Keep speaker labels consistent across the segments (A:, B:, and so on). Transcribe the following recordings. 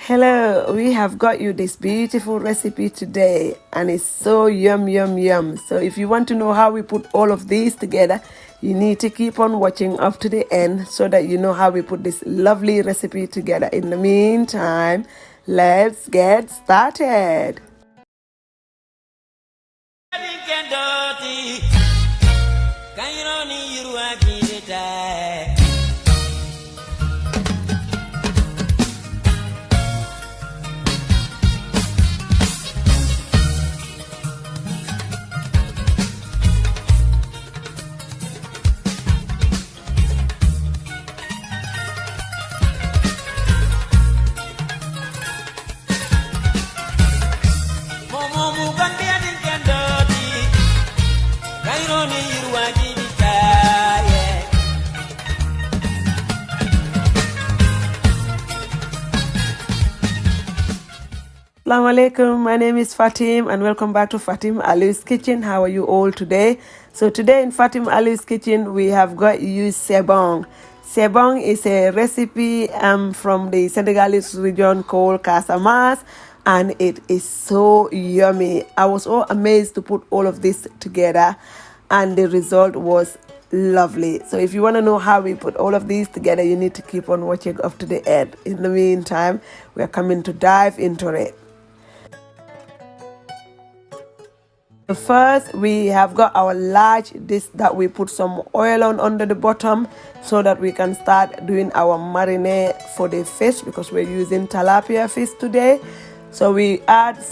A: Hello, we have got you this beautiful recipe today and it's so yum yum yum. So if you want to know how we put all of these together, you need to keep on watching up to the end so that you know how we put this lovely recipe together. In the meantime, let's get started. Assalamu alaikum, my name is Fatim and welcome back to Fatim Ali's Kitchen. How are you all today? So today in Fatim Ali's Kitchen we have got you sebong. Sebong is a recipe from the Sénégalaise region called Casamance and it is so yummy. I was all amazed to put all of this together and the result was lovely. So if you want to know how we put all of these together, you need to keep on watching up to the end. In the meantime, we are coming to dive into it. First, we have got our large dish that we put some oil on under the bottom so that we can start doing our marinade for the fish because we're using tilapia fish today. So we added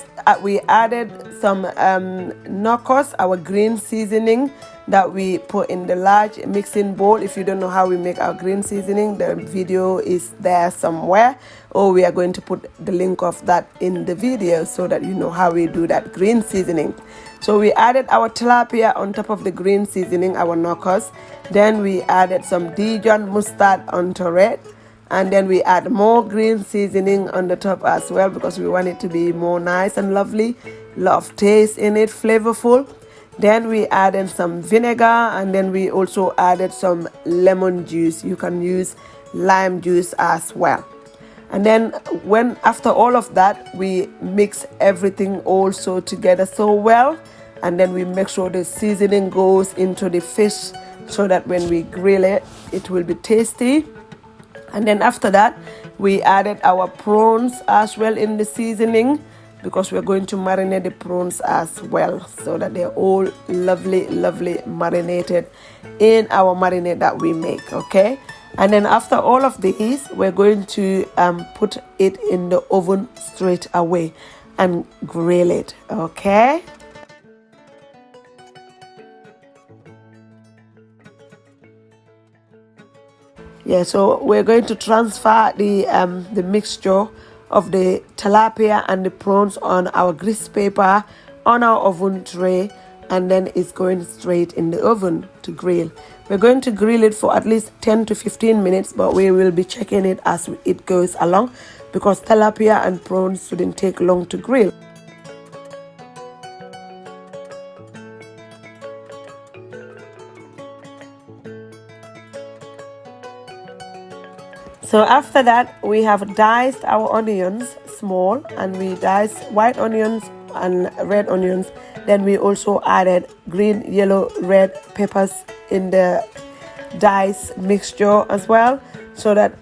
A: some Nokoss, our green seasoning that we put in the large mixing bowl. If you don't know how we make our green seasoning, the video is there somewhere, or we are going to put the link of that in the video so that you know how we do that green seasoning. So we added our tilapia on top of the green seasoning, our Nokoss. Then we added some Dijon mustard onto it. And then we add more green seasoning on the top as well because we want it to be more nice and lovely. Lot of taste in it, flavorful. Then we added some vinegar and then we also added some lemon juice. You can use lime juice as well. And then after all of that, we mix everything also together so well. And then we make sure the seasoning goes into the fish so that when we grill it, it will be tasty. And then after that, we added our prawns as well in the seasoning because we're going to marinate the prawns as well so that they're all lovely marinated in our marinade that we make, okay? And then after all of these, we're going to put it in the oven straight away and grill it, okay? Yeah, so we're going to transfer the mixture of the tilapia and the prawns on our grease paper on our oven tray, and then it's going straight in the oven to grill. We're going to grill it for at least 10 to 15 minutes, but we will be checking it as it goes along because tilapia and prawns shouldn't take long to grill. So after that, we have diced our onions small and we diced white onions and red onions. Then we also added green, yellow, red peppers in the diced mixture as well. So that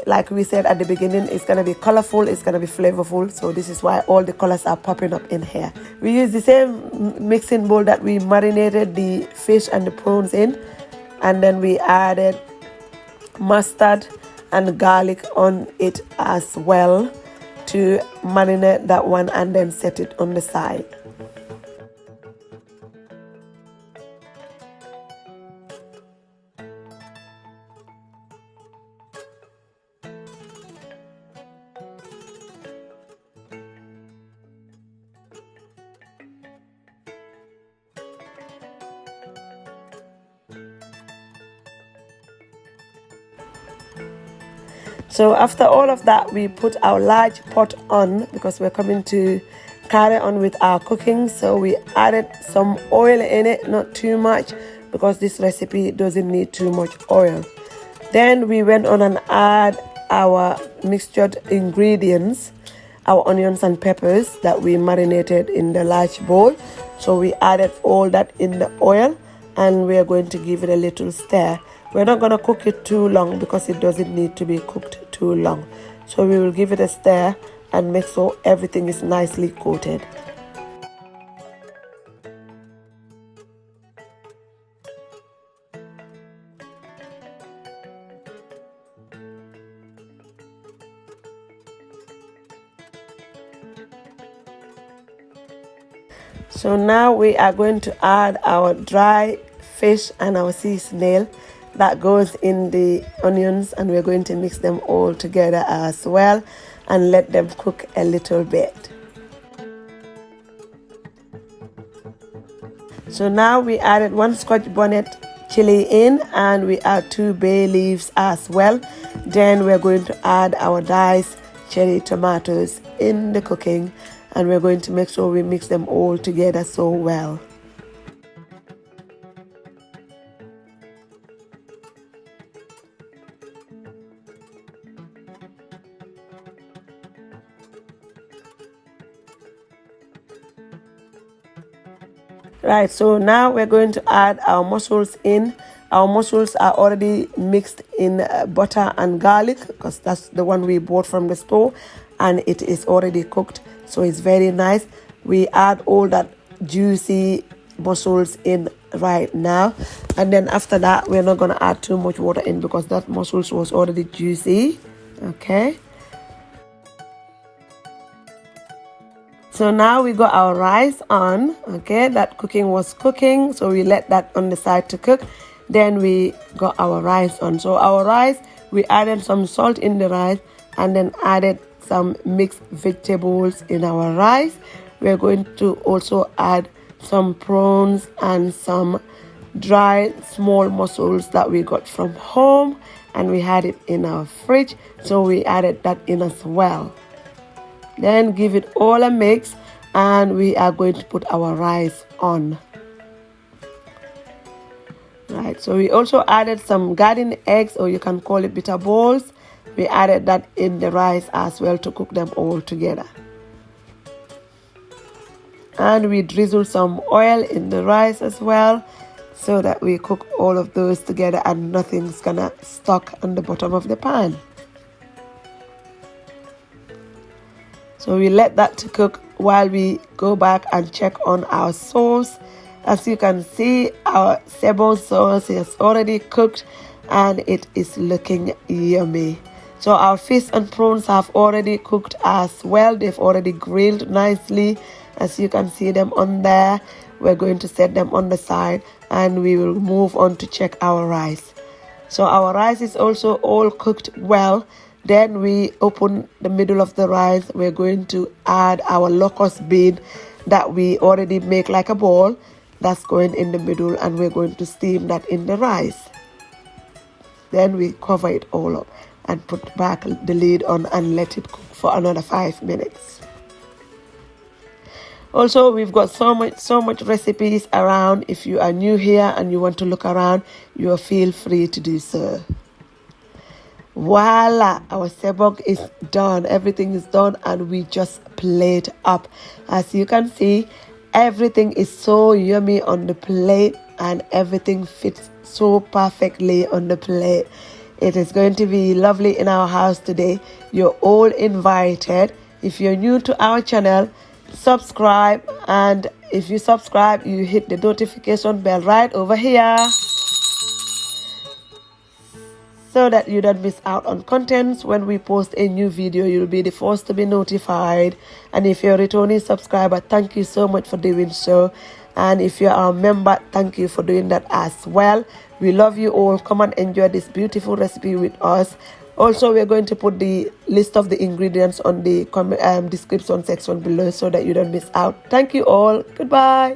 A: like we said at the beginning, it's going to be colorful, it's going to be flavorful. So this is why all the colors are popping up in here. We use the same mixing bowl that we marinated the fish and the prawns in. And then we added mustard and garlic on it as well to marinate that one and then set it on the side. So after all of that, we put our large pot on because we're coming to carry on with our cooking. So we added some oil in it, not too much because this recipe doesn't need too much oil. Then we went on and our mixtured ingredients, our onions and peppers that we marinated in the large bowl. So we added all that in the oil, and we are going to give it a little stir. We're not going to cook it too long because it doesn't need to be cooked too long. So we will give it a stir and make sure everything is nicely coated. So now we are going to add our dry fish and our sea snail that goes in the onions, and we're going to mix them all together as well and let them cook a little bit. So now we added 1 Scotch bonnet chili in, and we add 2 bay leaves as well. Then we're going to add our diced cherry tomatoes in the cooking, and we're going to make sure we mix them all together so well. Right, so now we're going to add our mussels in. Our mussels are already mixed in butter and garlic because that's the one we bought from the store, and it is already cooked, so it's very nice. We add all that juicy mussels in right now, and then after that we're not going to add too much water in because that mussels was already juicy. Okay, so now we got our rice on. Okay, that cooking was cooking, so we let that on the side to cook. Then we got our rice on. So our rice, we added some salt in the rice and then added some mixed vegetables in our rice. We're going to also add some prawns and some dried small mussels that we got from home, and we had it in our fridge, so we added that in as well. Then give it all a mix, and we are going to put our rice on. Right, so we also added some garden eggs, or you can call it bitter balls. We added that in the rice as well to cook them all together. And we drizzle some oil in the rice as well, so that we cook all of those together and nothing's gonna stuck on the bottom of the pan. So we let that to cook while we go back and check on our sauce. As you can see, our sebo sauce is already cooked and it is looking yummy. So our fish and prawns have already cooked as well. They've already grilled nicely. As you can see them on there, we're going to set them on the side and we will move on to check our rice. So our rice is also all cooked well. Then we open the middle of the rice. We're going to add our locus bean that we already make like a ball. That's going in the middle, and we're going to steam that in the rice. Then we cover it all up and put back the lid on and let it cook for another 5 minutes. Also, we've got so much recipes around. If you are new here and you want to look around, you feel free to do so. Voila, our sebok is done. Everything is done, and we just plate up. As you can see, everything is so yummy on the plate, and everything fits so perfectly on the plate. It is going to be lovely in our house today. You're all invited. If you're new to our channel, subscribe, and if you subscribe, you hit the notification bell right over here so that you don't miss out on contents. When we post a new video, you'll be the first to be notified. And if you're a returning subscriber, thank you so much for doing so. And if you're a member, thank you for doing that as well. We love you all. Come and enjoy this beautiful recipe with us. Also, we're going to put the list of the ingredients on the description section below so that you don't miss out. Thank you all. Goodbye.